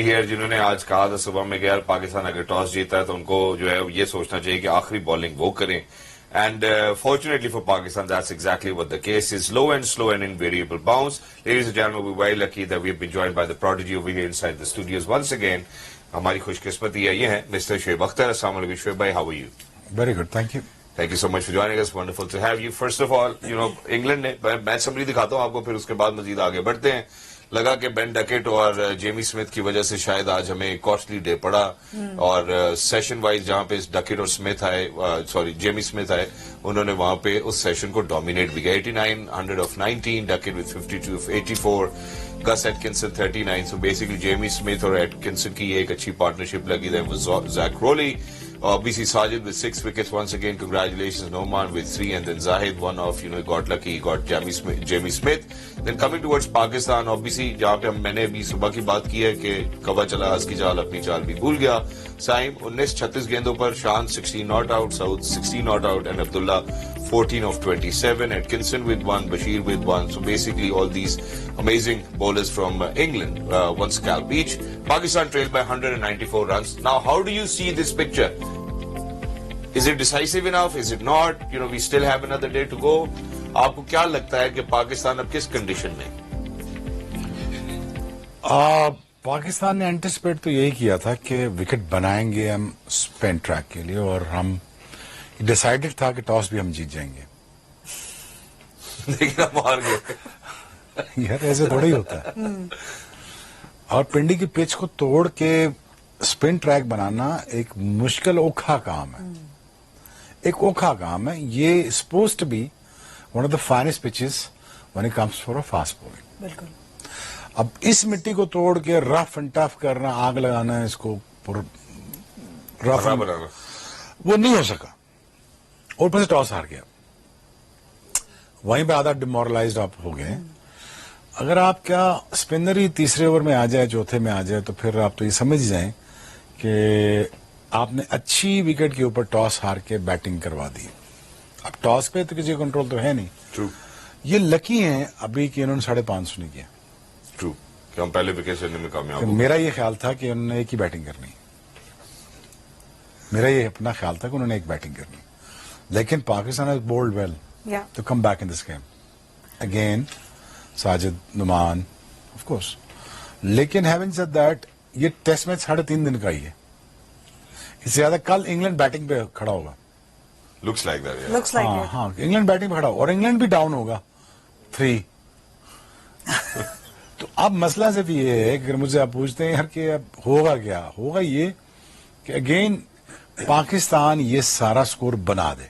Here जिन्होंने आज कहा था सुबह में कि यार पाकिस्तान अगर टॉस जीता है तो उनको जो है ये सोचना चाहिए कि आखिरी बॉलिंग वो करें. And fortunately for Pakistan, that's exactly what the case is. Low and slow and invariable bounce. Ladies and gentlemen, we're very lucky that we've been joined by the prodigy over here inside the studios once again. हमारी खुशकिस्मती है ये है mister Shoaib Akhtar. अस्सलाम वालेकुम शुएब भाई, how are you? Very good, thank you. Thank you so much for joining us. Wonderful to have you. First of all, you know, England ने match summary दिखाता हूँ आपको, फिर उसके बाद मजीद आगे बढ़ते हैं. लगा कि बेन डकेट और जेमी स्मिथ की वजह से शायद आज हमें कॉस्टली डे पड़ा और सेशन वाइज जहां पे डकेट और स्मिथ आए, सॉरी जेमी स्मिथ आए, उन्होंने वहां पे उस सेशन को डोमिनेट भी किया. 89 100 of 19, Duckett with 52 of 84, Gus Atkinson 39. So basically Jamie Smith और एटकिंसन की एक अच्छी पार्टनरशिप लगी. There was Zak Crawley. Obviously, Sajid with 6 wickets once again. Congratulations, Noman with 3, and then Zahid one off. You know, got lucky. He got Jamie Smith. Then coming towards Pakistan, obviously, जहाँ पे मैंने अभी सुबह की बात की है कि कवा चला हंस की चाल अपनी चाल भी भूल गया. साइम 19-36 गेंदों पर, शान 16 not out, south 16 not out, and Abdullah 14 of 27. Atkinson with 1, Bashir with 1. So basically, all these amazing bowlers from England once scalp each. Pakistan trailed by 194 runs. Now, how do you see this picture? Is it decisive enough? Is it not? You know, we still have another day to go. आपको क्या लगता है कि पाकिस्तान अब किस condition में? पाकिस्तान ने anticipate तो यही किया था कि विकेट बनाएंगे हम स्पिन ट्रैक के लिए, और हम डिसाइडेड था कि टॉस भी हम जीत जाएंगे. लेकिन हम हार गए. यार ऐसे थोड़ा ही होता है. और पिंडी की पिच को तोड़ के स्पिन ट्रैक बनाना एक मुश्किल औखा काम है. एक औखा काम है. ये suppose to be one of the finest pitches when it comes for a fast bowling. बिल्कुल. अब इस मिट्टी को तोड़ के रफ एंड टफ करना, आग लगाना, इसको रफ बनाना, वो नहीं हो सका. और ऊपर से टॉस हार गया. वहीं पे आधा डिमोरलाइज्ड आप हो गए. अगर आप क्या स्पिनर ही तीसरे ओवर में आ जाए, चौथे में आ जाए, तो फिर आप तो ये समझ जाएं कि आपने अच्छी विकेट के ऊपर टॉस हार के बैटिंग करवा दी. अब टॉस पे तो किसी कंट्रोल तो है नहीं. ट्रू. ये लकी हैं अभी कि इन्होंने 5.5 नहीं किया. ट्रू. कि हम पहले विकेट लेने में कामयाब हो. मेरा ये ख्याल था कि उन्होंने एक ही बैटिंग करनी. मेरा ये अपना ख्याल था कि उन्होंने एक बैटिंग करनी. लेकिन Pakistan has bowled well to come back in this game again. Sajid, Noman, of course. लेकिन हैविंग सेड दैट, ये टेस्ट मैच 3.5 दिन का ही है. इससे ज्यादा कल इंग्लैंड बैटिंग पे खड़ा होगा. Looks like that. Looks like हाँ, इंग्लैंड बैटिंग पे खड़ा होगा और इंग्लैंड भी डाउन होगा 3. तो अब मसला सिर्फ ये है कि मुझसे आप पूछते हैं यार कि अब होगा क्या, होगा ये कि अगेन पाकिस्तान ये सारा स्कोर बना दे.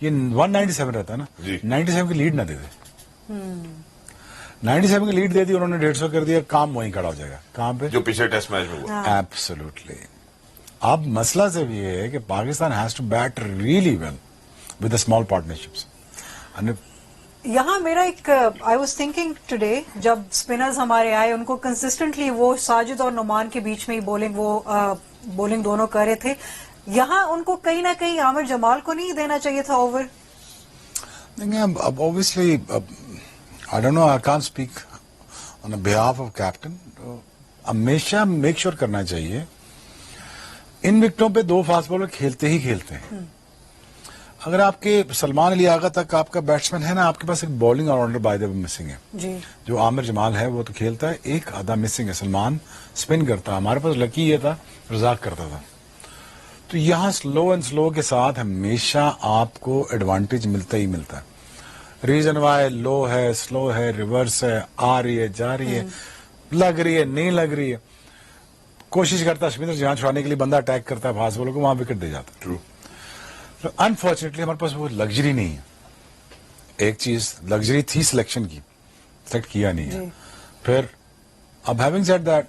ये 197 रहता है ना, 97 की लीड ना दे दे. 97 की लीड दे दी, उन्होंने 150 कर दिया, काम वहीं खड़ा हो जाएगा. कहां पे? जो पिछले टेस्ट मैच में हुआ. एब्सोल्युटली. अब मसला सिर्फ ये है कि Pakistan has to bat really well with the small partnerships. यहाँ मेरा एक आई वाज थिंकिंग टुडे, जब स्पिनर्स हमारे आए, उनको कंसिस्टेंटली वो साजिद और नुमान के बीच में ही बॉलिंग दोनों कर रहे थे. यहाँ उनको कहीं ना कहीं आमिर जमाल को नहीं देना चाहिए था ओवर. अब obviously I don't no, I can't speak on behalf of captain. हमेशा मेक श्योर करना चाहिए इन विकेटों पे 2 फास्ट बॉलर खेलते ही खेलते हैं. अगर आपके सलमान अली आगा तक आपका बैट्समैन है ना, आपके पास एक bowling all-rounder by the way missing है जी. जो आमिर जमाल है वो तो खेलता है, एक आधा मिसिंग है. सलमान स्पिन करता है. हमारे पास लकी ये था, रजाक करता था. तो यहाँ स्लो एंड स्लो के साथ हमेशा आपको एडवांटेज मिलता ही मिलता है. रीजन वाई लो है, स्लो है, रिवर्स है, आ रही है, जा रही है, लग रही है, नहीं लग रही है, कोशिश करता है स्पिनर जहां छुड़ाने के लिए, बंदा अटैक करता है फास्ट बॉलर को, वहां विकेट दे जाता है. ट्रू. अनफॉर्चुनेटली हमारे पास वो लग्जरी नहीं है. एक चीज लग्जरी थी सिलेक्शन की, सेलेक्ट किया नहीं है. फिर अब हैविंग सेड दैट,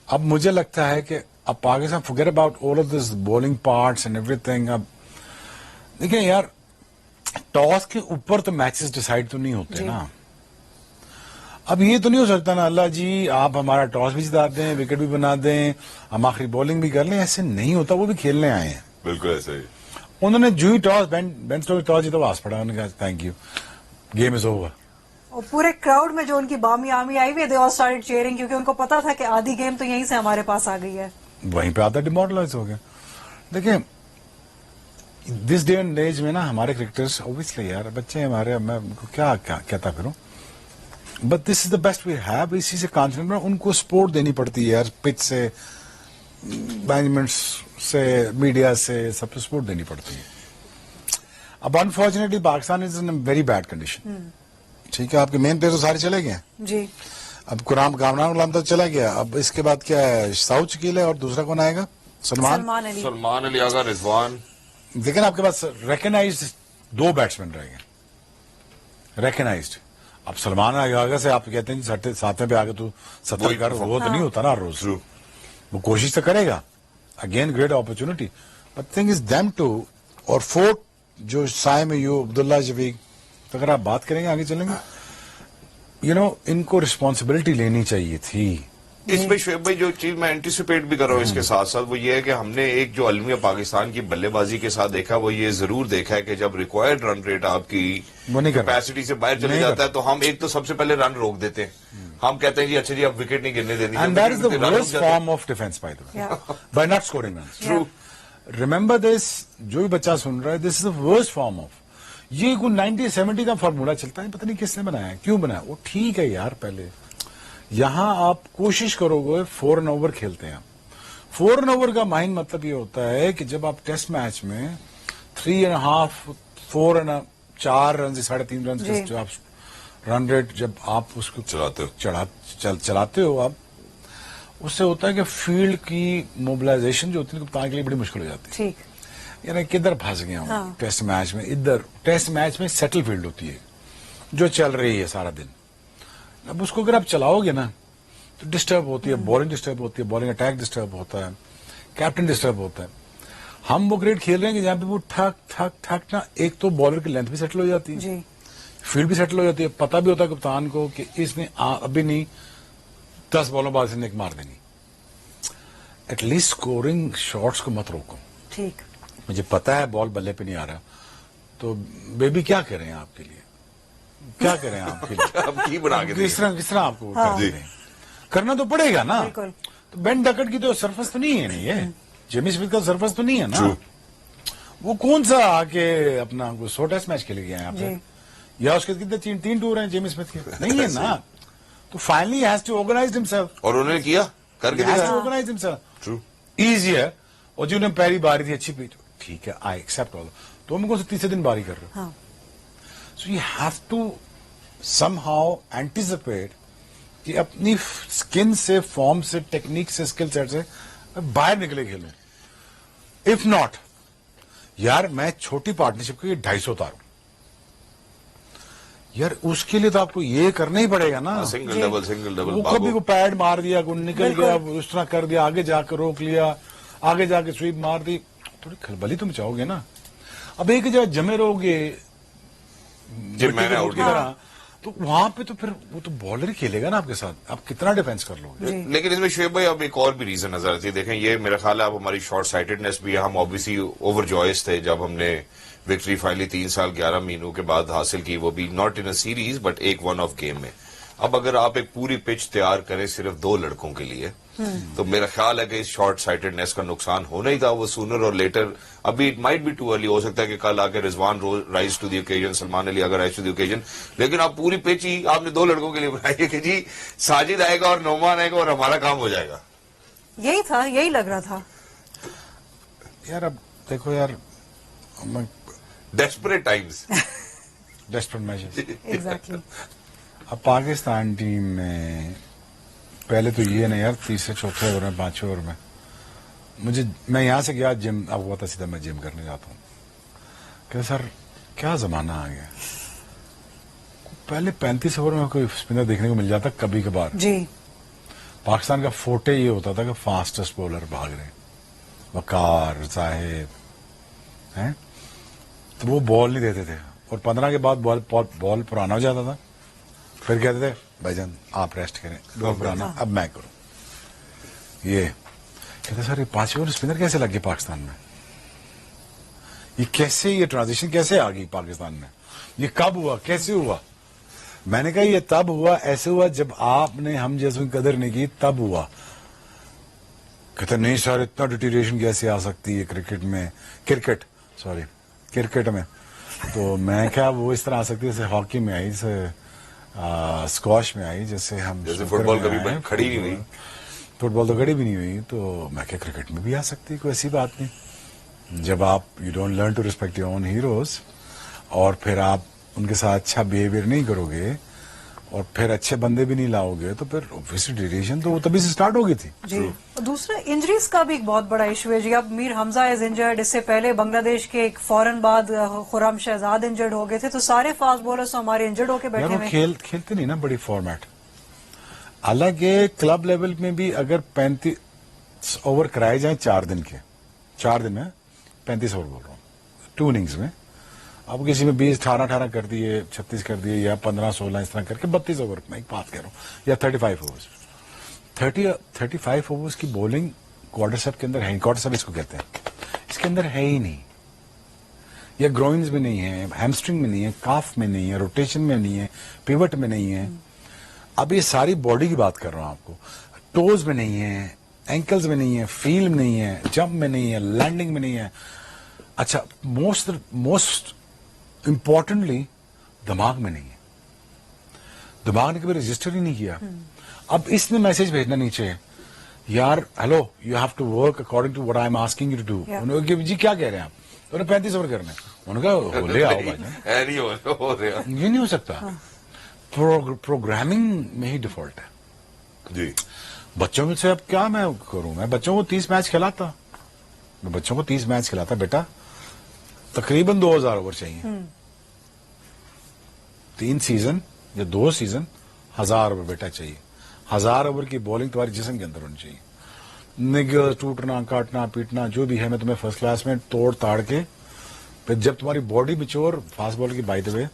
अब मुझे लगता है कि अब Pakistan forget about all of this bowling parts and everything. अब देखिए यार, टॉस के ऊपर तो मैचेस डिसाइड तो नहीं होते ना. अब ये तो नहीं हो सकता ना, अल्लाह जी आप हमारा टॉस भी जिता दें, विकेट भी बना दें, हम आखिरी बॉलिंग भी कर लें. ऐसे नहीं होता. वो भी खेलने आए हैं. बिल्कुल ऐसे ही. उन्होंने जो ही टॉस, बेन स्टोक्स टॉस जीता, वास पड़ा, उन्होंने कहा thank you, game is over. और पूरे क्राउड में जो उनकी बामी आमी आई हुई, दे ऑल स्टार्टेड चीयरिंग, क्योंकि उनको पता था कि आधी गेम तो यहीं से हमारे पास आ गई है। वहीं पे आधा डिमोरलाइज हो गया। देखिए दिस डे एंड एज में ना हमारे क्रिकेटर्स ऑब्वियसली यार बच्चे हैं हमारे, मैं उनको क्या कहता फिरूं, but this is the best we have. इसी से कॉन्फिडेंट उनको सपोर्ट देनी पड़ती है यार, पिच से, मैनेजमेंट से, मीडिया से, सबको सपोर्ट देनी पड़ती है। अब unfortunately Pakistan is in very bad condition. ठीक है, आपके मेन प्लेयर तो सारे चले गए जी। अब कामरान गुलाम तो चला गया, अब इसके बाद क्या है, साउथ शकील है और दूसरा कौन आएगा, सलमान अली। सलमान अली आगा, रिजवान। लेकिन आपके पास रिकॉग्नाइज्ड 2 बैट्समैन रह गए, रिकॉग्नाइज्ड। अब सलमान आगा से आप कहते हैं कि 7वें पे आगे तो 70 कर, वो तो नहीं होता ना रोज। वो कोशिश तो करेगा, again great opportunity, but thing is them to. और 4th जो साय में यू अब्दुल्ला शफीक, तो अगर आप बात करेंगे आगे चलेंगे, यू नो इनको रिस्पॉन्सिबिलिटी लेनी चाहिए थी। इसमें शोएब भाई जो चीज मैं एंटिसिपेट भी कर रहा हूँ इसके साथ साथ वो ये है कि हमने एक जो अलमिया पाकिस्तान की बल्लेबाजी के साथ देखा, वो ये जरूर देखा है कि जब रिक्वायर्ड रन रेट आपकी कैपेसिटी से बाहर चले जाता है तो हम एक तो सबसे पहले रन रोक देते हैं। हम कहते हैं जी अच्छा जी अब विकेट नहीं गिरने देनी। And that is the worst form of defence by the way, by not scoring runs. True, remember this, जो भी बच्चा सुन रहा है, this is the worst form of, ये कोई 90-70 का फॉर्मूला चलता है, पता नहीं किसने बनाया, क्यों बनाया, वो ठीक है यार। पहले यहां आप कोशिश करोगे 4 रन ओवर खेलते हैं। 4 रन ओवर का माइंड मतलब ये होता है कि जब आप टेस्ट मैच में 3.5, 4 रन, 4 रन से 3.5 रन जो आप रन रेट जब आप उसको चलाते हो आप, उससे होता है कि फील्ड की मोबिलाइजेशन जो होती है कप्तान के लिए बड़ी मुश्किल हो जाती है। ठीक, यानी किधर फंस गया हूं टेस्ट मैच में, इधर टेस्ट मैच में सेटल फील्ड होती है जो चल रही है सारा दिन। अब उसको अगर आप चलाओगे ना तो डिस्टर्ब होती है, बॉलिंग डिस्टर्ब होती है, बॉलिंग अटैक डिस्टर्ब होता है, कैप्टन डिस्टर्ब होता है। हम वो क्रिकेट खेल रहे हैं कि जहां पे वो ठक ठक ठक ना, एक तो बॉलर की लेंथ भी सेटल हो जाती है, फील्ड भी सेटल हो जाती है, पता भी होता है कप्तान को कि इसने अभी नहीं 10 बॉलों बाद इसने एक मार देनी। एटलीस्ट स्कोरिंग शॉट्स को मत रोको। ठीक, मुझे पता है बॉल बल्ले पे नहीं आ रहा, तो बेबी क्या करें आपके लिए, क्या करें आपके लिए, अब की बना के किस तरह आपको करना तो पड़ेगा ना। तो बेन डकट की तो सरफस तो नहीं है, नहीं है जेमी स्मिथ का सरफस तो नहीं है ना। वो कौन सा आके अपना 100 टेस्ट मैच खेले गए यहाँ पे, या उसके कितने 3 टूर हैं जेमी स्मिथ के, नहीं है ना। तो finally has to organise himself, और उन्होंने किया, करके has to organise himself. True, easier. और जो उन्हें पहली बारी थी अच्छी पिच, ठीक है, आई एक्सेप्ट ऑल, तो हम कौन से तीसरे दिन बारी कर रहे हो। So you have to somehow anticipate कि अपनी स्किन से, फॉर्म से, टेक्निक से, स्किल सेट से बाहर निकले खेलूं। इफ नॉट यार, मैं छोटी पार्टनरशिप के 250 उतारूं यार, उसके लिए तो आपको ये करना ही पड़ेगा ना। सिंगल डबल वो कभी को पैड मार दिया, कोई निकल गया, उस तरह कर दिया, आगे जाकर रोक लिया, आगे जाके स्वीप मार दी, थोड़ी खलबली तो मचाओगे ना। अब एक जगह जमे रहोगे तो वहां पे तो फिर वो तो बॉलर ही खेलेगा ना आपके साथ, आप कितना डिफेंस कर लोगे। लेकिन इसमें शोएब भाई अब एक और भी रीजन नजर आती है। देखें, ये मेरा ख्याल है अब हमारी शॉर्ट साइटेडनेस भी है। हम ऑब्वियसली ओवर जॉयस थे जब हमने विक्ट्री फाइनली 3 साल 11 महीनों के बाद हासिल की, वो भी not in a series but एक 1 ऑफ गेम में। अब अगर आप एक पूरी पिच तैयार करें सिर्फ 2 लड़कों के लिए, तो मेरा ख्याल है कि इस शॉर्ट साइटेडनेस का नुकसान होना ही था। वो सूनर और लेटर, अभी it might be too early, हो सकता है कि कल आके Rizwan rise to the occasion, Salman Ali अगर राइज टू द ओकेजन, लेकिन आप पूरी पिच ही आपने 2 लड़कों के लिए बनाई है कि जी साजिद आएगा और नोमान आएगा और हमारा काम हो जाएगा। यही था, यही लग रहा था यार। अब देखो यार, desperate times, desperate matches, exactly. अब पाकिस्तान टीम में पहले तो ये नहीं यार, 3 चौथे ओवर में, 5वें ओवर में मैं यहां से गया जिम, आपको पता सीधा मैं जिम करने जाता हूं कि सर क्या जमाना आ गया। पहले 35 ओवर में कोई स्पिनर देखने को मिल जाता कभी कभार जी। पाकिस्तान का फोटे ये होता था कि फास्टेस्ट बॉलर भाग रहे, वकार, जाहिद हैं, तो वो बॉल नहीं देते थे, और 15 के बाद बॉल पुराना हो जाता था, फिर कहते थे भाईजान आप रेस्ट करें, बॉल पुराना अब मैं करूं। ये कहते सर ये 5 ओवर स्पिनर कैसे लग गए पाकिस्तान में, ये कैसे, ये ट्रांजिशन कैसे आ गई पाकिस्तान में, ये कब हुआ, कैसे हुआ। मैंने कहा ये तब हुआ, ऐसे हुआ जब आपने हम जैसों की कदर नहीं की, तब हुआ। कहते नहीं सर इतना डिटीरिएशन कैसे आ सकती है क्रिकेट में। तो मैं क्या वो इस तरह आ सकती है जैसे हॉकी में आई, जैसे स्क्वाश में आई, जैसे हम जैसे snooker फुटबॉल में कभी आए, खड़ी नहीं हुई। फुटबॉल तो खड़ी भी नहीं हुई, तो मैं क्या क्रिकेट में भी आ सकती है, कोई ऐसी बात नहीं। जब आप you don't learn to respect your own heroes और फिर आप उनके साथ अच्छा बिहेवियर नहीं करोगे और फिर अच्छे बंदे भी नहीं लाओगे तो फिर ऑब्वियसली डिटीरिएशन तो वो तभी से स्टार्ट हो गई थी। जी। और दूसरा इंजरीज का भी एक बहुत बड़ा इशू है जी। अब मीर हमजा इज इंजर्ड, इससे पहले बांग्लादेश के एक फौरन बाद खुर्रम शहजाद इंजर्ड हो गए थे, तो सारे फास्ट बॉलर्स हमारे इंजर्ड होके यार बैठे वो हुए। खेलते नहीं ना बड़ी फॉर्मेट। हालांकि क्लब लेवल में भी अगर 35 ओवर कराए जाए 4 दिन में 35 ओवर बोल रहा हूँ 2 इनिंग्स में, अब किसी में 20 18 कर दिए, 36 कर दिए या 15-16 इस तरह करके 32 ओवर में एक बात कह रहा हूँ, या 35 ओवर्स 35 ओवर्स की बॉलिंग क्वार्टर सेप के अंदर है, क्वार्टर सेप इसको कहते हैं, इसके अंदर है ही नहीं। या ग्रोइंस में नहीं है, हैमस्ट्रिंग में नहीं है, काफ में नहीं है, रोटेशन में नहीं है, पिवट में नहीं है। अब ये सारी बॉडी की बात कर रहा हूं आपको, टोज में नहीं है, एंकल्स में नहीं है, फील में नहीं है, जंप में नहीं है, लैंडिंग में नहीं है। अच्छा मोस्ट इंपॉर्टेंटली दिमाग में नहीं है। दिमाग ने कभी रजिस्टर ही नहीं किया। अब इसने मैसेज भेजना नीचे, यार hello you have to work according to what I am asking you to do. उन्होंने जी क्या कह रहे हैं आप, तो उन्हें 35 ओवर करना है। उन्होंने कहा हो ले आओ भाई, नहीं हो रहा ये नहीं हो सकता। प्रोग्रामिंग में ही डिफॉल्ट है जी। बच्चों में से। अब क्या मैं करूं, मैं बच्चों को 30 मैच खिलाता, बेटा तकरीबन 2000 ओवर चाहिए, 3 सीजन या 2 सीजन 1000 ओवर बेटा चाहिए। 1000 ओवर की बॉलिंग तुम्हारे जिस्म के अंदर होनी चाहिए। निगल टूटना काटना पीटना जो भी है मैं तुम्हें फर्स्ट क्लास में तोड़ ताड़ के, फिर जब तुम्हारी बॉडी मिच्योर, फास्ट बॉलर की by the way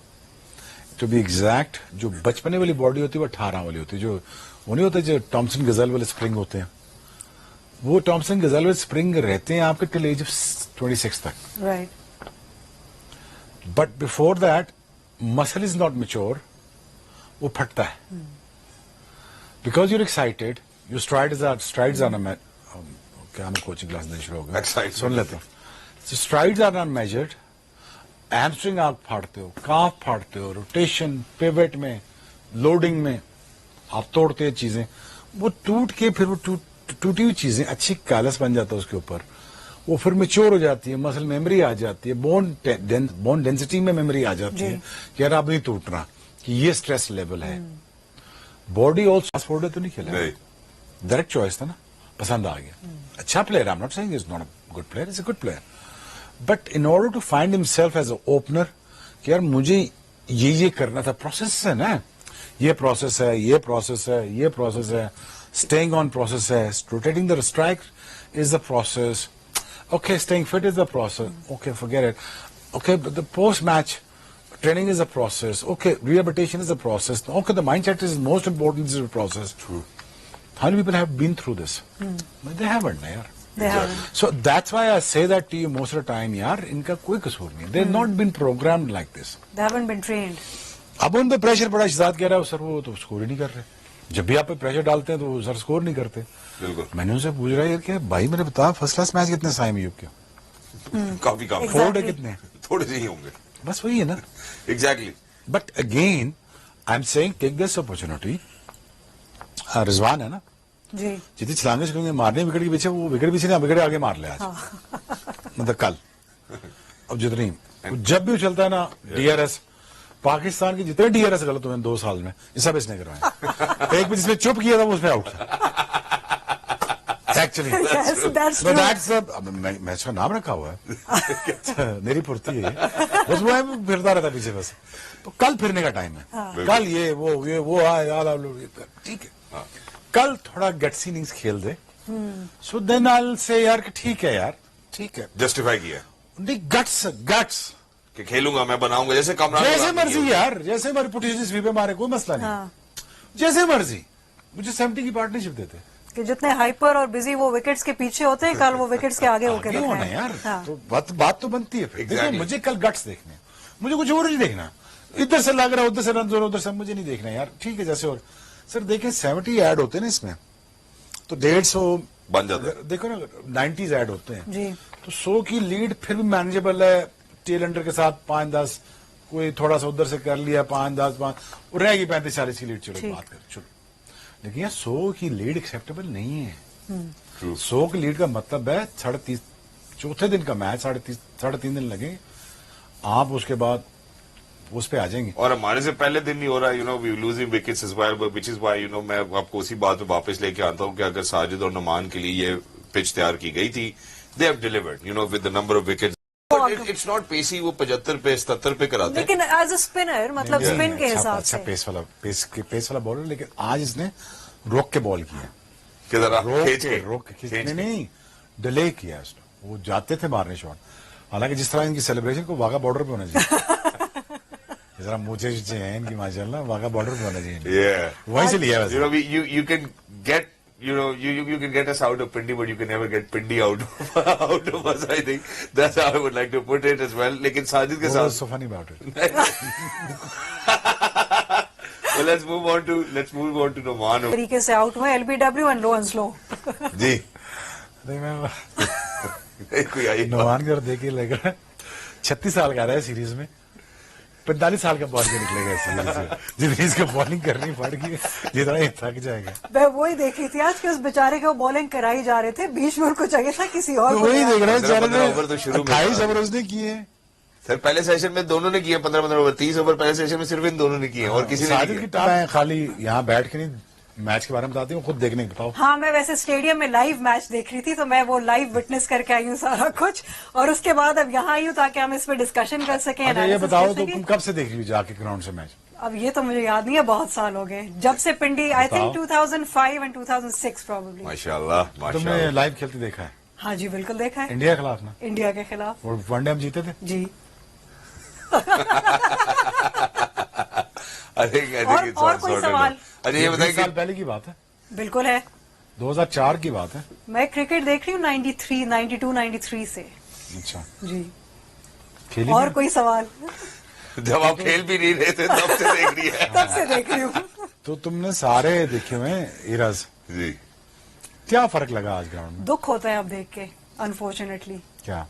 to be exact, जो बचपने वाली बॉडी होती है वो 18 वाली होती है, जो वो नहीं होते जो टॉमसन गजल वाले स्प्रिंग होते हैं, वो टॉमसन गजल वाले स्प्रिंग रहते हैं आपके टिल एज ऑफ 26 तक। Right. But before that muscle is not mature, वो फटता है because you're excited, your strides are क्या मैं कोचिंग क्लास देने शुरू हो गया, सुन लेते हो। Strides are not measured, hamstring आप फाड़ते हो, काफ फाड़ते हो, रोटेशन पिवट में लोडिंग में आप तोड़ते हैं चीजें, वो टूट के फिर वो टूटी हुई चीजें अच्छी कैलस बन जाता है उसके ऊपर, वो फिर मैच्योर हो जाती है, मसल मेमोरी आ जाती है, बोन डेंसिटी में मेमोरी आ जाती है कि यार अब नहीं टूटना, कि ये स्ट्रेस लेवल है। बॉडी ऑल्सो फोर्ड तो नहीं खेला, डायरेक्ट चॉइस था ना, पसंद आ गया, अच्छा player, I am not saying is not a good player, is a good player, but in order to find himself as a opener कि यार मुझे ये करना था, प्रोसेस है ना, ये प्रोसेस है, ये प्रोसेस है, ये प्रोसेस है, स्टेइंग ऑन प्रोसेस है, rotating the strike is the process, okay staying fit is the process, okay forget it, okay the post match training is a process, okay rehabilitation is a process, okay the mindset is most important, is a process. True. How many people have been through this? They haven't, yaar. They haven't. So that's why I say that to you most of the time, yaar इनका कोई कसूर नहीं है, they've not been programmed like this, They haven't been trained. अब उन पे pressure पड़ा, शहजाद कह रहा है सर वो तो स्कोर ही नहीं कर रहे, जब भी आप पे प्रेशर डालते हैं तो वो सर स्कोर नहीं करते। बिल्कुल। मैंने उनसे पूछ रहा है यार कि भाई मैंने बताया फर्स्ट क्लास मैच कितने साइम यूब के, काफी फोर्ड है कितने, थोड़े से ही होंगे, बस वही है ना। Exactly. But again, I'm saying take this opportunity. Rizwan है ना जी। जितनी छलांगे छलांगे मारने विकेट के पीछे, वो विकेट पीछे नहीं, विकेट आगे मार ले आज, मतलब कल। अब जितनी जब भी उछलता है ना डीआरएस, पाकिस्तान के जितने डीआरएस गलत हुए 2 साल में, ये सब इसने करवाए। एक भी जिसने चुप किया था वो उसमें आउट था एक्चुअली। मैं इसका नाम रखा हुआ है, मेरी फुर्ती है, बस वो फिरता रहता पीछे बस। तो कल फिरने का टाइम है, कल ये वो ठीक है, कल थोड़ा गट्स इनिंग्स खेल दे, सो देन आई से यार कि ठीक है यार, ठीक है, जस्टिफाई किया गट्स कि खेलूंगा मैं, बनाऊंगा जैसे कमरा, जैसे मर्जी यार, जैसे हमारी पुटिशन स्वीप पे मारे कोई मसला नहीं, जैसे मर्जी, मुझे 70 की पार्टनरशिप देते कि जितने हाइपर और बिजी वो विकेट्स के पीछे होते हैं, कल वो विकेट्स के आगे होके होना यार। तो बात तो बनती है फिर। देखो मुझे कल गट्स देखने, मुझे कुछ और नहीं देखना, इधर से लग रहा है, उधर से रन जोर, उधर से मुझे नहीं देखना यार, ठीक है जैसे और सर देखें 70 ऐड होते हैं ना इसमें, तो 150 बन जाता है। देखो ना 90s ऐड होते हैं जी। तो 100 की लीड फिर भी मैनेजेबल है, टेल अंडर के साथ 5-10 कोई थोड़ा सा उधर से कर लिया 5-10 और रहेगी 35-40 की लीड, चलो ठीक। बात कर चलो। लेकिन यार 100 की लीड एक्सेप्टेबल नहीं है। True. 100 की लीड का मतलब है 3.5 चौथे दिन का मैच, 3.5 दिन लगे, आप उसके बाद उस पे आ जाएंगे। और हमारे से पहले दिन नहीं हो रहा, we losing wickets is why, which is why मैं आपको उसी बात पे वापस लेके आता हूं कि अगर साजिद और नुमान के लिए ये पिच तैयार की गई थी, they have delivered with the number of wickets. It's not pacy, वो 75 पे 77 पे कराते हैं। लेकिन एज अ स्पिनर मतलब स्पिन के हिसाब अच्छा से पेस वाला बॉलर, लेकिन आज इसने रोक के बॉल किया, कि जरा रोक के नहीं डिले किया उसने, वो जाते थे मारने शॉट। हालांकि जिस तरह इनकी सेलिब्रेशन को वाघा बॉर्डर पे होना चाहिए, जरा मुझे हैं इनकी माशाल्लाह, वाघा बॉर्डर पे होना चाहिए। वहीं से लिया वैसे। You can get you can get us out of Pindi, but you can never get Pindi out of us. I think that's how I would like to put it as well. लेकिन साजिद के साथ so funny about it. well, let's move on to Noman. तरीके से out हुए LBW and low and slow. जी नहीं मैं कोई आई नौमान की ओर देख के लग रहा है 36 साल का रहा है सीरीज में, 45 साल का बॉल के निकलेगा इस सीरीज से, जितनी इसको बॉलिंग करनी पड़ेगी जितना ये थक जाएगा। मैं वही देख रही थी आज कि उस बेचारे को बॉलिंग कराई जा रहे थे, बीच में उनको चाहिए था किसी और तो को। वही देख रहा है 15 ओवर तो शुरू में 28 ओवर उसने किए हैं। सर पहले सेशन में दोनों ने किए 15 ओवर, 30 ओवर पहले सेशन में सिर्फ इन दोनों ने किए और किसी ने साजिद नहीं की किए। टाइम खाली यहाँ बैठ के नहीं मैच के बारे में बताती हूँ, खुद देखने की बताओ। हाँ, मैं वैसे स्टेडियम में लाइव मैच देख रही थी तो मैं वो लाइव विटनेस करके आई हूँ सारा कुछ, और उसके बाद अब यहाँ आई हूँ ताकि हम इस पे डिस्कशन कर सकें। अच्छा ये analysis बताओ कर तो सकें। तुम कब से देख रही हो जाके ग्राउंड से मैच? अब ये तो मुझे याद नहीं है, बहुत साल हो गए जब से पिंडी, आई थिंक 2005 एंड 2006 प्रोबेबली। माशाल्लाह तुमने माशाल्लाह। लाइव खेलते देखा है? हाँ जी बिल्कुल देखा है, इंडिया के खिलाफ ना, इंडिया के खिलाफ। और वनडे हम जीते थे। जी। और कोई सवाल? अच्छा ये 20 बताइए साल कि पहले की बात है, बिल्कुल है, 2004 की बात है। मैं क्रिकेट देख रही हूँ 93, 92, 93 से। अच्छा जी। खेली और ना? कोई सवाल? जब आप खेल भी नहीं रहे थे तब से देख रही है। तब से देख रही हूँ। तो तुमने सारे देखे हुए इराज, जी क्या फर्क लगा आज ग्राउंड में? दुख होता है अब देख के, अनफॉर्चुनेटली। क्या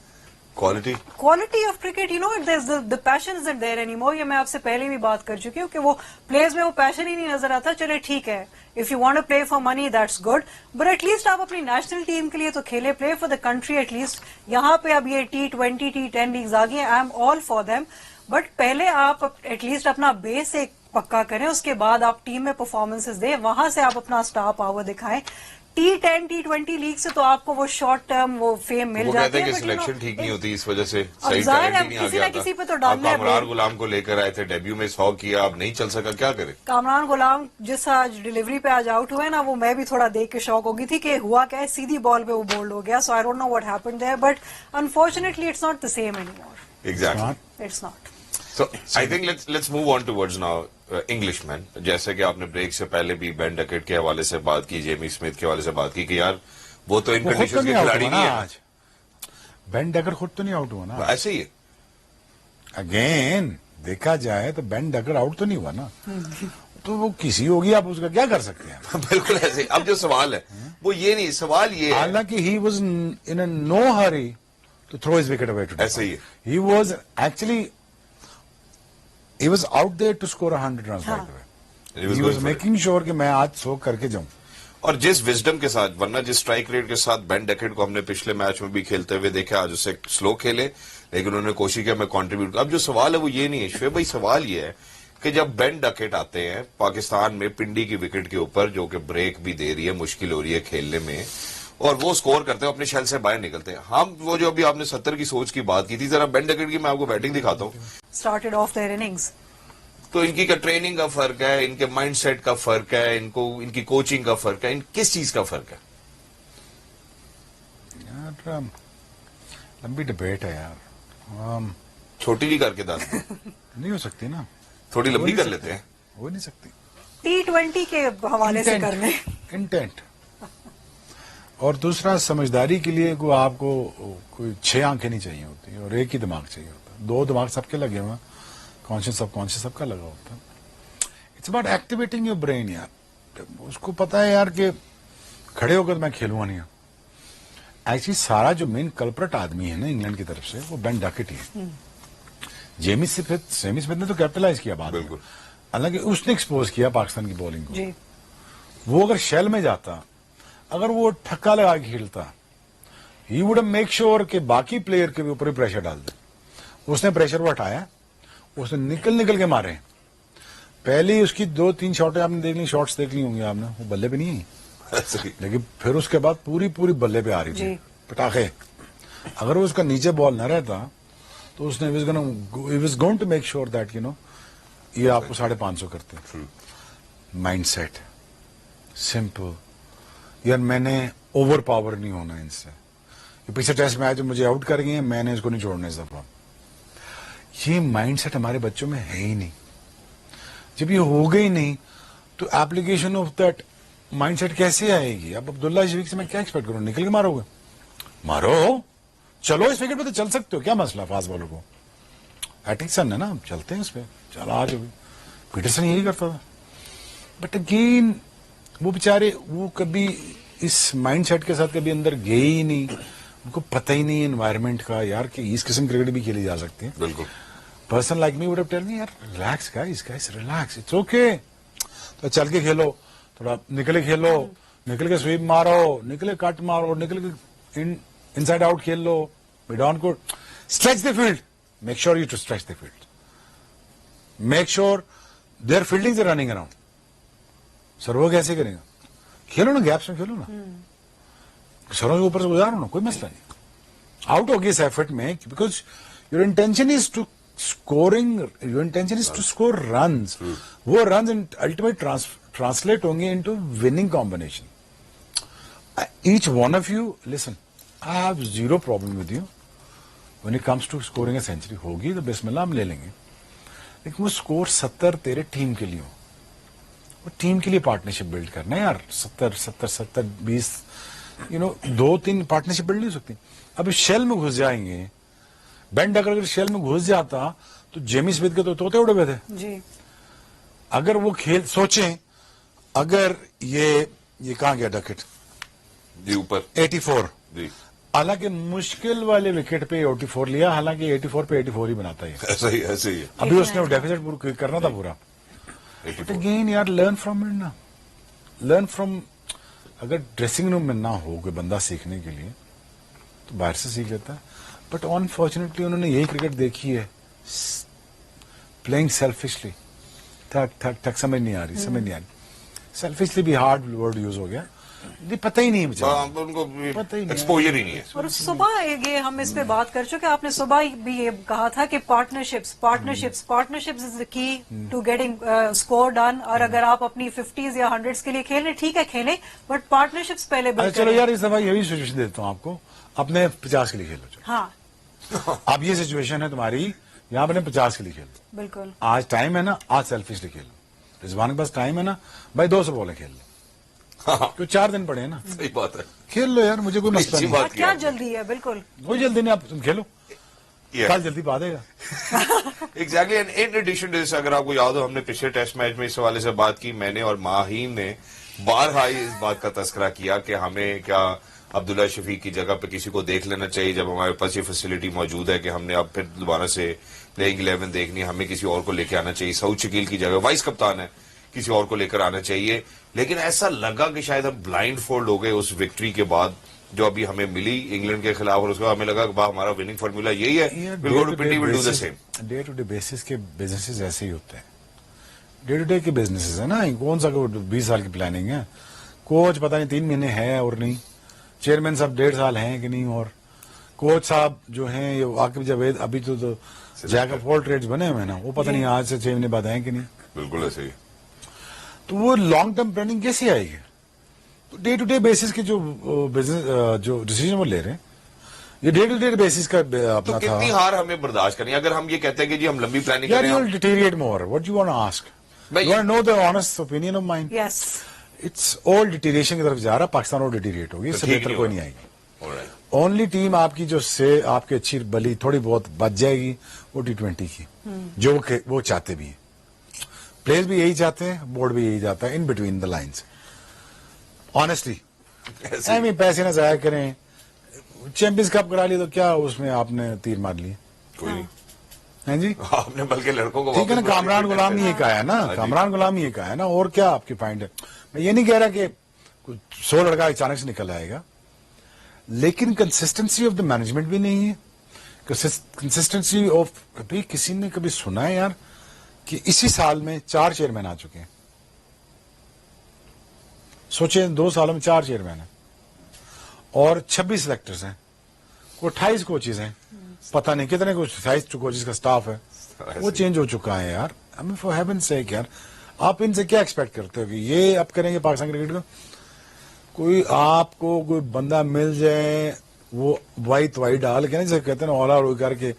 quality of cricket, the passion is not there anymore. ये मैं आपसे पहले भी बात कर चुकी हूँ कि वो प्लेयर्स में वो पैशन ही नहीं नजर आता। चले ठीक है, if you want to play for money that's good, but at least आप अपनी नेशनल टीम के लिए तो खेले, play for the country at least. यहाँ पे अब ये T20, T10 लीग्स आ गई, I am all for them, but पहले आप एटलीस्ट अपना बेस एक पक्का करें, उसके बाद आप टीम में परफॉर्मेंसेस दें, वहां से आप अपना स्टार पावर दिखाएं। T10, T20 लीग से तो आपको वो शॉर्ट टर्म वो फेम मिल वो जाती कहते है, हैं कि but you know, सिलेक्शन ठीक नहीं होती, इस वजह से अब सही जाहिर है, टैलेंट ही नहीं आ किसी गया ना किसी पे तो था। डालना आप है कामरान ब्रेक। गुलाम को लेकर आए थे, डेब्यू में 100 किया, अब नहीं चल सका, क्या करे? कामरान गुलाम जिस आज डिलीवरी पे आज आउट हुए ना, वो मैं भी थोड़ा देख के शॉक हो गई थी कि हुआ क्या है, सीधी बॉल पे वो बोल्ड हो गया। So I don't know what happened there, but unfortunately it's not the same anymore. Exactly. It's not. So I think let's move on towards now Englishman. जैसे कि आपने ब्रेक से पहले भी बेन डकेट के हवाले से बात की, जेमी स्मिथ के हवाले से बात की कि यार वो तो इन वो खुद कंडीशंस तो के नहीं आउट खिलाड़ी हुआ नहीं ना है। आज, बेन डकर खुद तो नहीं आउट हुआ ना। ऐसे ही है। अगेन देखा जाए तो बेन डकर आउट तो नहीं हुआ ना, तो वो किसी होगी, आप उसका क्या कर सकते हैं? बिल्कुल ऐसे ही। अब जो सवाल है वो ये नहीं, सवाल ये है, हालांकि he was in a no hurry to throw his wicket away today. ऐसे ही है। He was actually he was out there to score 100 runs हाँ. right away. He was He going was for making sure कि मैं आज 100 करके जाऊं। और जिस विजडम के साथ, वरना जिस स्ट्राइक रेट के साथ बेन डकेट को हमने पिछले मैच में भी खेलते हुए देखा, आज उससे स्लो खेले लेकिन उन्होंने कोशिश किया मैं कंट्रीब्यूट। अब जो सवाल है वो ये नहीं है शोएब भाई, सवाल ये है कि जब बेन डकेट आते हैं पाकिस्तान में पिंडी की विकेट के ऊपर, जो कि ब्रेक भी दे रही है, मुश्किल हो रही है खेलने में, और वो स्कोर करते हैं, अपने शेल से बाहर निकलते हैं। हम वो जो अभी आपने 70 की सोच की बात की थी, जरा बेन डकेट की मैं आपको बैटिंग दिखाता हूँ। Started of their innings. तो इनकी का ट्रेनिंग का फर्क है, इनके माइंडसेट का फर्क है, इनकी कोचिंग का फर्क है, किस चीज का फर्क है? यार लंबी डिबेट है यार, छोटी नहीं करके दास नहीं हो सकती ना, थोड़ी लंबी कर लेते हैं। हो नहीं सकती। T20 के हवाले से कर लें। इंटेंट और दूसरा समझदारी के लिए को आपको कोई 6 आंखें नहीं चाहिए होती और एक ही दिमाग चाहिए होता। 2 दिमाग सबके लगे हुए हैं, कॉन्शियस सबकॉन्शियस सबका लगा होता है। It's about activating your brain यार। उसको पता है यार कि खड़े होकर मैं खेलूंगा नहीं। एक्चुअली सारा जो मेन कल्प्रेट आदमी है ना इंग्लैंड की तरफ से वो बेन डकेट ही है। जेमी स्मिथ ने तो कैपिटलाइज किया बाद में, बिल्कुल। हालांकि उसने एक्सपोज किया पाकिस्तान की बॉलिंग को। जी वो अगर शेल में जाता, अगर वो ठक्का लगा के खेलता, ही वुड मेक श्योर कि बाकी प्लेयर के भी ऊपर प्रेशर डाल दे। उसने प्रेशर वो हटाया, उसने निकल के मारे। पहले उसकी 2-3 शॉटें आपने देख ली, शॉट्स देख ली होंगी आपने, वो बल्ले पे नहीं आई, सही। लेकिन फिर उसके बाद पूरी बल्ले पे आ रही थी जी। पटाखे। अगर वो उसका नीचे बॉल न रहता तो उसने was going to make sure that ये आपको 550 करते। माइंडसेट सिंपल यार, मैंने ओवर पावर नहीं होना इनसे। ये पिछले टेस्ट मैच में मुझे आउट कर गए हैं, मैंने इसको नहीं छोड़ना इस दफा। ये माइंडसेट हमारे बच्चों में है ही नहीं। जब ये हो गई नहीं तो एप्लीकेशन ऑफ दैट माइंडसेट कैसे आएगी? अब अब्दुल्ला शफीक से मैं क्या एक्सपेक्ट करूं? निकल के मारोगे? मारो, चलो इस विकेट पे तो चल सकते हो, क्या मसला फास्ट बॉलर को? एटिक्सन है ना, चलते हैं इस पे, चल आज भी। पीटरसन यही करता था। बट अगेन वो बेचारे वो कभी इस माइंडसेट के साथ कभी अंदर गए ही नहीं, उनको पता ही नहीं एनवायरनमेंट का यार कि इस किस्म क्रिकेट भी खेली जा सकती है। बिल्कुल। Person like me would have tell me यार relax guys relax, it's okay. तो चल के खेलो, थोड़ा निकले खेलो, निकल के स्वीप मारो, निकले कट मारो, निकल के इनसाइड आउट खेल लो, mid on court, stretch the field, make sure you to stretch the field, make sure their fielding is running around. Sir वो कैसे करेगा? खेलो ना, गैप्स में खेलो ना, सरों के ऊपर से गुजारो ना, कोई मसला नहीं। आउट होगी इस एफर्ट में, because your intention is to scoring, your intention is to score runs. वो रन्स अल्टीमेट ट्रांसलेट होंगे into winning combination. Each one of you listen, I have zero problem with you when it comes to scoring a century. होगी तो बिस्मिल्लाह हम ले लेंगे, लेकिन वो score 70 तेरे टीम के लिए हो, वो टीम के लिए पार्टनरशिप बिल्ड करना है यार। 70 20 2-3 पार्टनरशिप बिल्ड नहीं हो सकती। अब शेल में घुस जाएंगे, बेन डकेट अगर शेल में घुस जाता तो जेमी स्मिथ के तो तोते उड़े हुए थे जी। अगर वो खेल सोचें, अगर ये कहां गया डकेट जी ऊपर 84, जी हालांकि मुश्किल वाले विकेट पे 84 लिया, हालांकि 84 पे 84 ही बनाता है। ऐसे ही है। अभी उसने डेफिसिट पूरा करना था पूरा। बट अगेन यार लर्न फ्रॉम इट ना, लर्न फ्रॉम। अगर ड्रेसिंग रूम में ना हो कोई बंदा सीखने के लिए तो बाहर से सीख लेता है। बट अनफॉर्चुनेटली उन्होंने यही क्रिकेट देखी है, प्लेइंग सेल्फिशली। थक समझ नहीं आ रही। सेल्फिशली भी हार्ड वर्ड यूज हो गया, ये पता ही नहीं है बेचारा, उनको पता ही नहीं है। एक्सपोजर ही नहीं है। और सुबह ये हम इस पे बात कर चुके, आपने सुबह भी ये कहा था कि partnerships is the key to getting score done. और अगर आप अपनी 50s या 100s के लिए खेल रहे, ठीक है खेलें, बट पार्टनरशिप्स पहले build चलो करें। यार इस दफा यही सजेशन देता हूँ आपको, अपने 50 के लिए खेलो। चलो हाँ अब ये सिचुएशन है तुम्हारी, यहाँ अपने 50 के लिए खेलो। बिल्कुल। आज टाइम है ना, आज सेल्फिशली खेलो। रिजवान के पास टाइम है ना भाई, 200 बॉलें खेल लो, हाँ, क्यों 4 दिन पड़े हैं ना, सही बात है। खेल लो यार, मुझे कोई मसला अच्छी नहीं। बात और क्या जल्दी है? बिल्कुल कोई जल्दी नहीं, आप तुम खेलो, Yeah. कल जल्दी पा देगा। Exactly. And in addition to this, अगर आपको याद हो, हमने पिछले टेस्ट मैच में इस हवाले से बात की, मैंने और माहीम ने बारहा इस बात का तस्करा किया कि हमें क्या अब्दुल्ला शफीक की जगह पे किसी को देख लेना चाहिए, जब हमारे पास ये फैसिलिटी मौजूद है कि हमने अब फिर दोबारा से प्लेइंग 11 देखनी है, हमें किसी और को लेकर आना चाहिए। सऊद शकील की जगह वाइस कप्तान है, किसी और को लेकर आना चाहिए। लेकिन ऐसा लगा कि शायद हम ब्लाइंड फोल्ड हो गए उस विक्ट्री के बाद जो अभी हमें मिली इंग्लैंड के खिलाफ, और उसके बाद हमें लगा कि हमारा विनिंग फार्मूला यही है, will go to Pindi, will do the same. Day to day basis के बिजनेसेस ऐसे ही होते हैं, डे टू डे के बिजनेसेस है ना। कौन सा 20 साल की प्लानिंग है? कोच पता नहीं 3 महीने है और नहीं, चेयरमैन साहब 1.5 साल हैं कि नहीं, और कोच साहब जो हैं ये वाकिफ जावेद अभी तो जैक ऑफ ऑल ट्रेड्स बने हुए हैं ना, वो पता नहीं आज से 6 महीने बाद आए कि नहीं। बिल्कुल ऐसे ही। तो वो लॉन्ग टर्म प्लानिंग कैसे आएगी? तो डे टू डे बेसिस के जो बिजनेस जो डिसीजन वो ले रहे हैं, ये डे टू डे बेसिस का तो अपना था। कितनी हार हमें बर्दाश्त करनी है अगर हम ये कहते हैं कि जी हम लंबी प्लानिंग यार करें? You hmm- will deteriorate more, what you want to ask, भाई- you want to know the honest opinion of mine. Yes it's all deterioration की तरफ जा रहा है, पाकिस्तान और डिटीरिएट होगी, इससे ठीक बेहतर नहीं कोई होगा। नहीं आएगी। Alright. ओनली टीम आपकी जो से आपकी अच्छी बली थोड़ी बहुत बच जाएगी वो T20 की, जो वो चाहते भी हैं। प्लेयर्स भी यही चाहते हैं, बोर्ड भी यही चाहता है, in between the lines. Honestly ऐसे ही। पैसे ना जाया करें। चैंपियंस कप करा लिया तो क्या उसमें आपने तीर मार लिए, कोई नहीं। हैं जी? आपने बल्कि लड़कों को ठीक है ना, वापस बुला कामरान लिया। गुलाम ही एक आया ना, हाँ जी। कामरान गुलाम ही एक आया ना, और क्या आपकी फाइंड है। मैं ये नहीं कह रहा कि 100 लड़का अचानक से निकल आएगा, लेकिन कंसिस्टेंसी ऑफ द मैनेजमेंट भी नहीं है। कंसिस्टेंसी ऑफ, अभी किसी ने कभी सुना है यार कि इसी साल में 4 चेयरमैन आ चुके हैं? सोचे 2 सालों में 4 चेयरमैन हैं और 26 सिलेक्टर्स हैं, वो 28 कोचेज हैं, पता नहीं कितने कुछ 28 कोचेज का स्टाफ है, वो चेंज हो चुका है यार। आई मीन फॉर हेवन सेक यार, आप इनसे क्या एक्सपेक्ट करते हो कि ये अब करेंगे पाकिस्तान क्रिकेट को? कोई आपको कोई बंदा मिल जाए वो वाई डाल के ना, जैसे कहते हैं ना, ओला रोई करके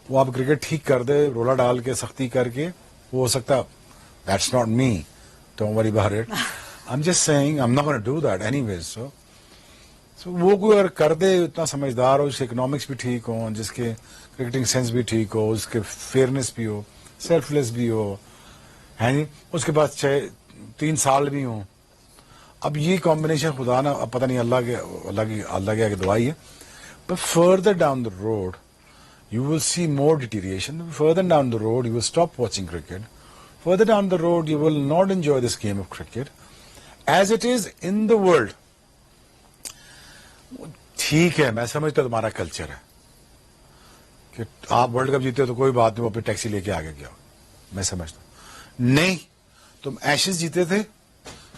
वो आप क्रिकेट ठीक कर दे, रोला डाल के सख्ती करके, वो हो सकता। That's not me, don't worry about it. I am just saying I am not gonna do that anyways. So वो कोई अगर कर दे, इतना समझदार हो, जिसके इकोनॉमिक्स भी ठीक हो, जिसके क्रिकेटिंग सेंस भी ठीक हो, उसके फेयरनेस भी हो, सेल्फलेस भी हो, है नहीं, उसके पास 3 साल भी हो। अब ये कॉम्बिनेशन खुदा ना, अब पता नहीं अल्लाह की दुआई है, but further down the road you will see more deterioration. Further down the road, you will stop watching cricket. Further down the road, you will not enjoy this game of cricket as it is in the world. ठीक है, मैं समझता हूं तुम्हारा culture है कि आप world cup जीते हो तो कोई बात नहीं, वो अपनी टैक्सी लेके आगे गया, मैं समझता हूं। नहीं, तुम एशेज जीते थे,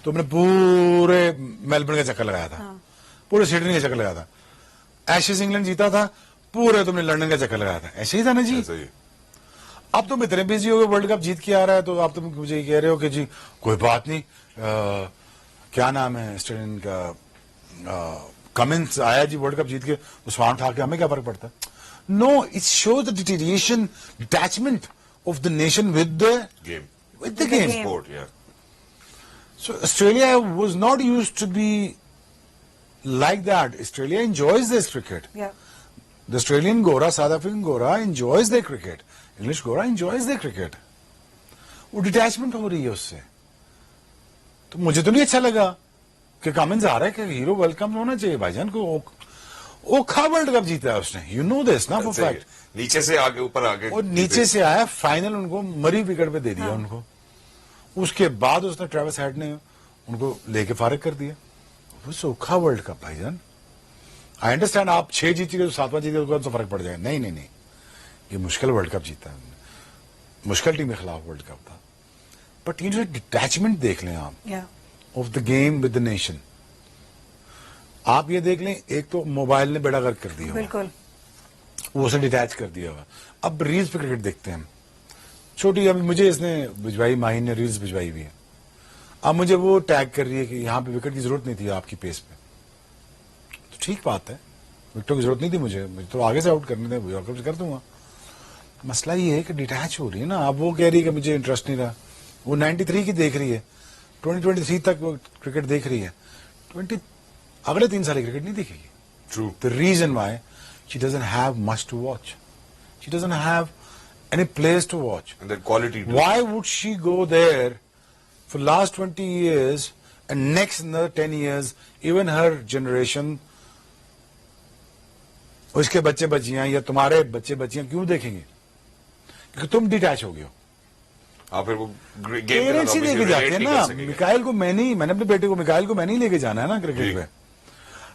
तुमने पूरे मेलबर्न का चक्कर लगाया था, पूरे सिडनी का चक्कर लगाया था। एशेज इंग्लैंड जीता था, पूरे तुमने लंदन का चक्कर लगाया था, ऐसे ही था ना जी। ऐसे ही। अब तुम इतने बिजी हो गए, वर्ल्ड कप जीत के आ रहा है, तो आप तुम मुझे कह रहे हो कि जी कोई बात नहीं, क्या नाम है ऑस्ट्रेलियन का, कमिंस आया जी वर्ल्ड कप जीत के, उस्मान उठा के, हमें क्या फर्क पड़ता? No, it shows the deterioration, detachment of the nation with the game. Sport, yeah. So Australia was not used to be like that. Australia enjoys this cricket. Yeah. The Australian Gora, South African Gora enjoys their cricket. English Gora enjoys their cricket. वो detachment हो रही है उससे, तो मुझे तो नहीं अच्छा लगा कि कमेंट्स आ रहा है कि हीरो वेलकम होना चाहिए भाईजान को। ओखा वर्ल्ड कप जीता है उसने, यू नो दिस ना फॉर That's it. फैक्ट। नीचे से आगे ऊपर आगे और नीचे से आया, फाइनल उनको मरी विकेट पे दे दिया उनको। उसके बाद उसने ट्रेविस हेड ने उनको लेके फारिग कर दिया। वो सोखा वर्ल्ड कप भाईजान। आई अंडरस्टैंड आप 6 जीती तो 7वां जीते तो फर्क पड़ जाएगा, नहीं नहीं नहीं, ये मुश्किल वर्ल्ड कप जीता है, मुश्किल टीम के खिलाफ वर्ल्ड कप था। बट ये जो डिटैचमेंट देख लें आप of the game with the nation, आप ये देख लें, एक तो मोबाइल ने बेड़ा गर्क कर दिया हुआ, बिल्कुल वो उसे डिटैच कर दिया हुआ। अब रील्स पे क्रिकेट देखते हैं हम, छोटी, अभी मुझे इसने भिजवाई, माहिन ने रील्स भिजवाई हुई है, अब मुझे वो टैग कर रही है कि यहाँ पे विकेट की जरूरत नहीं थी आपकी पेस पे। तो ठीक बात है, विकेटों की जरूरत नहीं थी मुझे तो आगे से आउट करने थे, यॉर्कर कर दूंगा। मसला ये है कि डिटैच हो रही है ना। अब वो कह रही है कि मुझे इंटरेस्ट नहीं रहा, वो 93 की देख रही है, 2023 तक वो क्रिकेट देख रही है, अगले 3 साल क्रिकेट नहीं देखेगी। True. The reason why she doesn't have much to watch, she doesn't have any place to watch. And then quality too. Why would she go there for last 20 years and next another 10 years, even her generation, उसके बच्चे बच्चियां या तुम्हारे बच्चे बच्चियां क्यों देखेंगे? क्योंकि तुम डिटैच हो गए हो। आप फिर वो गेम पेरेंट्स ही लेके जाते हैं ना। मिकाइल को मैंने अपने बेटे को, मिकाइल को मैंने ही लेके जाना है ना क्रिकेट पे,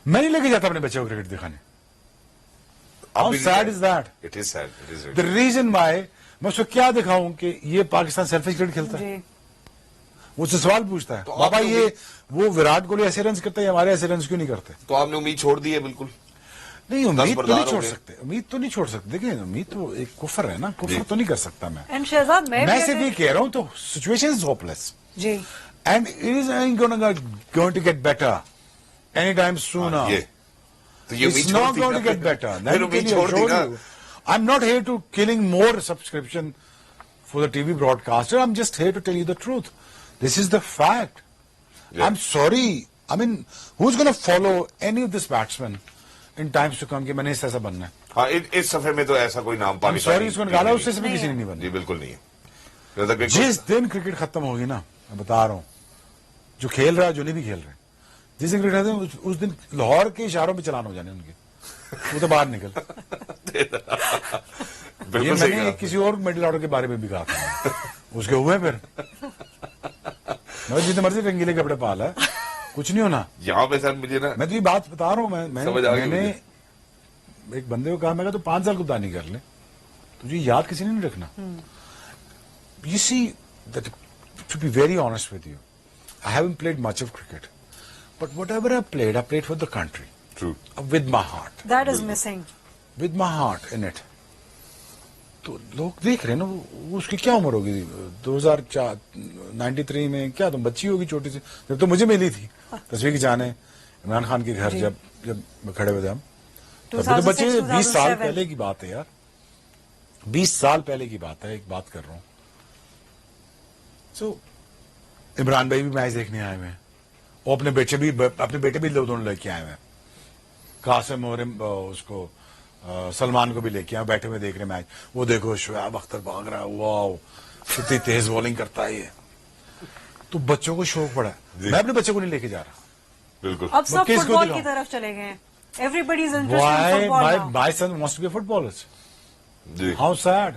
मैं नहीं लेके जाता अपने बच्चे को क्रिकेट दिखाने। How sad is that? It is sad. It is. The reason why मैं उसको क्या दिखाऊं कि ये पाकिस्तान सेल्फिश क्रिकेट खेलता है, जी। मुझसे सवाल पूछता है, तो बाबा आपने ये वो विराट कोहली ऐसे रन करते हैं, हमारे ऐसे रन क्यों नहीं करते? तो आपने उम्मीद छोड़ दी है बिल्कुल। नहीं, उम्मीद तो नहीं बरदार छोड़ हो गए। सकते, उम्मीद तो नहीं छोड़ सकते। देखिए, उम्मीद तो एक कुफर है ना, कुफर तो नहीं कर सकता मैं। एंड शहजाद, मैं सिर्फ ये कह रहा हूं, तो सिचुएशन इज होपलेस जी, and it is going to get better any time soon. ये तो ये It's not going to get better. फिर उम्मीद छोड़ दी ना। I'm not here to killing more subscription for the TV broadcaster. I'm just here to tell you the truth. This is the fact. Yeah. I'm sorry. I mean, who's going to follow any of this batsman in times to come कि मैंने ऐसा बनना है। हाँ, इस सफे में तो ऐसा कोई नाम पाकिस्तानी सॉरी, उसको निकाला, उससे से भी नहीं किसी ने है। नहीं बनना। जी बिल्कुल नहीं है। जिस दिन क्रिकेट खत्म होगी ना, मैं बता रहा हूं, जो खेल रहा है, जो नहीं भी खेल रहे, जिस दिन क्रिकेट खत्म उस दिन लाहौर के इशारों में चलान हो जाने उनके, वो तो बाहर निकल। ये बिल्कुल सही मैंने कहा। किसी और मिडिल ऑर्डर के बारे में भी कहा था, उसके हुए फिर मैं जितने मर्जी रंगीले कपड़े पाला है, कुछ नहीं होना। यहाँ पे सर मुझे ना मैं तो ये बात बता रहा हूं, समझ आ गई मैंने एक बंदे को कहा, मैं तो 5 साल गुदानी कर ले, तुझे याद किसी ने नहीं रखना। You see, that to be very honest with you, I haven't played much of cricket, but whatever I played for the country, True. with my heart, That is missing. with my heart in it. तो लोग देख रहे हैं ना, उसकी क्या उम्र होगी 2093 में, क्या तुम बच्ची होगी छोटी सी, जब तो मुझे मिली थी तस्वीर खिंचाने इमरान खान के घर, जी। जब खड़े हुए थे हम, तब भी तो 2006, बच्चे 20 साल 2007 पहले की बात है यार, 20 साल पहले की बात है, एक बात कर रहा हूं। सो इमरान भाई भी मैच देखने आए हुए हैं, और अपने बेटे भी दोनों लेके आए हुए हैं, कासिम और उसको सलमान को भी लेके आए, बैठे हुए देख रहे मैच। वो देखो शोएब अख्तर भाग रहा है, वाओ कितनी तेज बॉलिंग करता है ये। तो बच्चों को शौक पड़ा है, मैं अपने बच्चे को नहीं लेके जा रहा। बिल्कुल अब सब किसको फुटबॉल दिखाऊं? की तरफ चले गए हैं। Everybody is interested in Why football my now. my son wants to be a footballer? Ji How sad.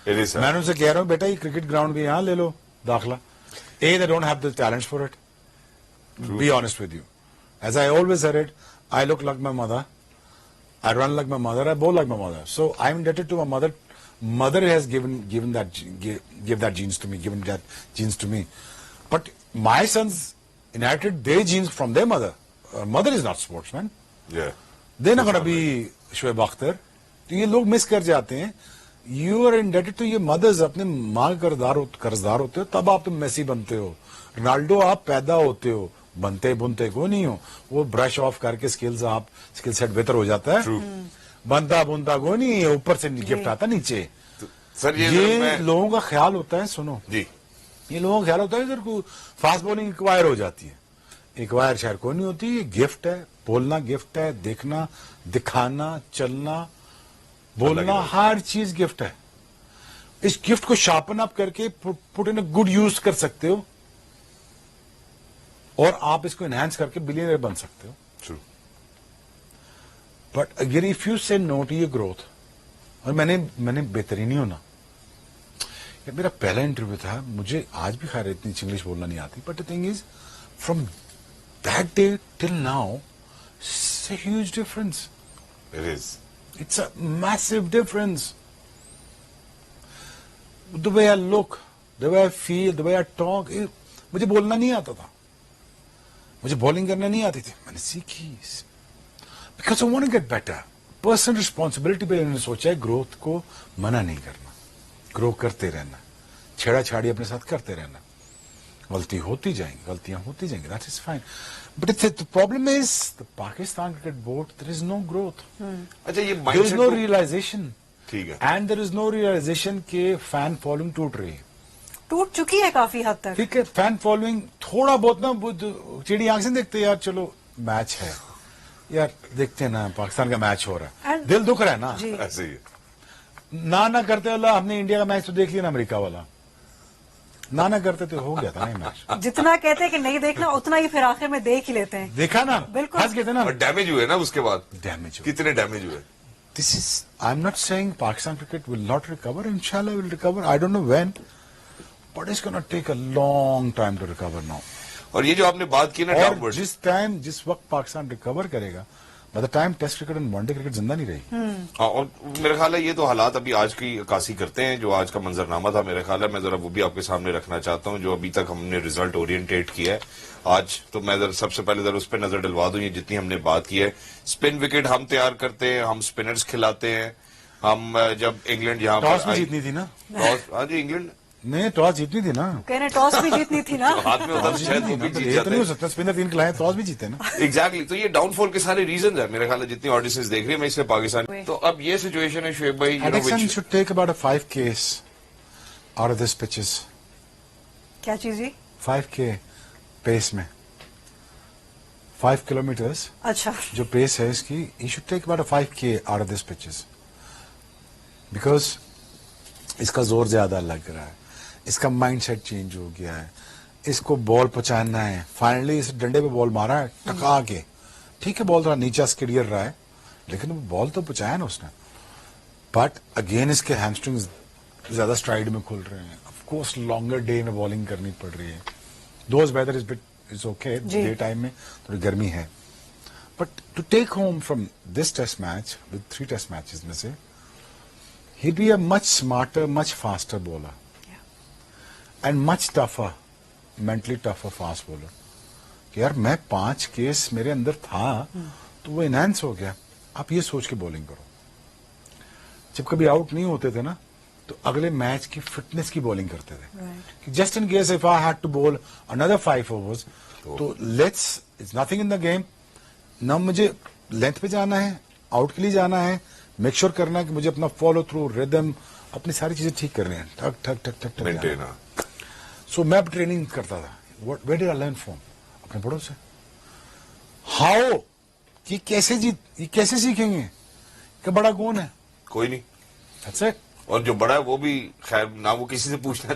it is, sir. मैं उनसे कह रहा हूँ, बेटा ये क्रिकेट ग्राउंड भी यहाँ ले लो दाखला। They don't have the talents for it. Be honest with you. As I always said it, I look like my mother. I run like my mother. I bowl like my mother. So I'm indebted to my mother. Mother has given that give that genes to me, given that genes to me. But my sons inherited their genes from their mother. Mother is not sportsman. Yeah. They're not going to be Shoaib Akhtar. तो ये लोग miss कर जाते हैं। You are indebted to ये mother's, अपने माँ के कर्जदार होते हो, तब आप तुम मेसी बनते हो। रोनाल्डो आप पैदा होते हो, बनते बुनते को नहीं हो, वो ब्रश ऑफ करके स्किल सेट बेहतर हो जाता है। बनता बुनता को नहीं है, ऊपर से गिफ्ट आता नीचे। सर ये लोगों का ख्याल होता है, सुनो जी ये लोगों का ख्याल होता है इधर को फास्ट बॉलिंग एक्वायर हो जाती है। एक्वायर शायद कोई नहीं होती, ये गिफ्ट है, बोलना गिफ्ट है, देखना, दिखाना, चलना, बोलना, हर चीज गिफ्ट है। इस गिफ्ट को शार्पन अप करके पुट इन गुड यूज कर सकते हो, और आप इसको एनहांस करके बिलियनर बन सकते हो। ट्रू। बट अगर इफ यू से नो टू योर ग्रोथ, और मैंने बेहतरीन ही होना, ये मेरा पहला इंटरव्यू था, मुझे आज भी खैर इतनी इंग्लिश बोलना नहीं आती, but the thing is from that day till now it's a huge difference. It is. It's a massive difference. The way I look, the way I feel, the way I talk. मुझे बोलना नहीं आता था, मुझे bowling करना नहीं आती थी, मैंने सीखी। Because I want to get better. Personal responsibility पे मैंने सोचा है ग्रोथ को मना नहीं करना, ग्रो करते रहना, छेड़ा छाड़ी अपने साथ करते रहना। गलती होती जाएंगी, गलतियां होती जाएंगी, that is fine. But the problem is the Pakistan cricket board, there is no growth, अच्छा ये there is mindset no realisation, ठीक है। And there is no realisation के फैन फॉलोइंग टूट रही है। टूट चुकी है काफी हद तक। ठीक है, फैन फॉलोइंग थोड़ा बहुत ना, वो चिड़ी आंख से देखते यार, चलो मैच है यार, देखते हैं ना पाकिस्तान का मैच हो रहा है, And- दिल दुख रहा है ना। जी। ऐसे ही है। ना करते वाला, हमने इंडिया का मैच तो देख लिया ना, अमेरिका वाला ना करते तो हो गया था ना मैच। जितना कहते हैं कि नहीं देखना, उतना ही फिर आखिर में देख ही लेते हैं। देखा ना, बिल्कुल। फंस गए थे ना, और डैमेज हुए ना उसके बाद, डैमेज। कितने डैमेज हुए। This is, I'm not saying Pakistan cricket will not recover. Inshallah will recover. I don't know when, but it's going to take a long time to recover now. और ये जो आपने बात की ना और डाउनवर्ड, जिस वक्त पाकिस्तान रिकवर करेगा, by the time test cricket and one day cricket जिंदा नहीं रहेगी। हाँ, और मेरा ख्याल है ये तो हालात अभी आज की अक्कासी करते हैं, जो आज का मंजरनामा था मेरे ख्याल है, मैं जरा वो भी आपके सामने रखना चाहता हूँ, जो अभी तक हमने रिजल्ट ओरिएंटेट किया है। आज तो मैं जरा सबसे पहले जरा उस पर नजर डलवा दूं, ये जितनी हमने बात की है। स्पिन विकेट हम तैयार करते हैं, हम स्पिनर्स खिलाते हैं। हम जब इंग्लैंड यहाँ टॉस पर भी आई- जीतनी थी ना, टॉस, हाँ जी इंग्लैंड नहीं टॉस जीतनी थी ना, कह रहे टॉस भी जीतनी थी ना। हाथ में होता तो शायद वो भी जीत ये तो नहीं हो जाते। सकता, स्पिनर 3 खिलाए, टॉस भी जीते ना। एग्जैक्टली, तो ये डाउनफॉल के सारे रीजन है मेरे ख्याल है, जितनी ऑडियंसेस देख रही है मैं इससे पाकिस्तान। तो अब ये सिचुएशन है शोएब भाई, Addiction should take about a 5K out of this pitches. क्या चीज जी? 5K पेस में 5 kilometers. अच्छा, जो पेस है इसकी, he should take about a 5K out of this pitches. Because इसका जोर ज्यादा लग रहा है, इसका माइंडसेट चेंज हो गया है, इसको बॉल पहुंचाना है. फाइनली इस डंडे पे बॉल मारा है टका के. ठीक है, बॉल थोड़ा नीचा स्किडियर रहा है, लेकिन वो बॉल तो पहुंचाया ना उसने. बट अगेन इसके हैमस्ट्रिंग्स ज्यादा स्ट्राइड में खुल रहे हैं. ऑफ कोर्स लॉन्गर डे में बॉलिंग करनी पड़ रही है. Those weather is okay, day time में थोड़ी गर्मी है. But to take home from this test match with 3 test matches में से, he'd be a much smarter, much faster bowler. And much tougher, mentally tougher fast bowler. कि यार मैं 5 case मेरे अंदर था, तो वो इनहैंस हो गया. आप ये सोच के बॉलिंग करो. जब कभी आउट नहीं होते थे ना, तो अगले मैच की फिटनेस की बॉलिंग करते थे. कि just in case if I had to bowl another 5 overs, तो let's, it's nothing in the game. ना मुझे लेंथ पे जाना है, आउट के लिए जाना है, मेक श्योर करना है कि मुझे अपना फॉलो थ्रू, रिदम, अपनी सारी चीजें ठीक करनी है. ठक ठक ठक ठक ठक. मेंटेन. सो मैं अब ट्रेनिंग करता था. Where did I learn from? अपने बड़ों से. हाउ, कि ये कैसे सीखेंगे कि बड़ा कौन है? कोई नहीं. That's it. और जो बड़ा है वो भी खैर ना वो किसी से पूछना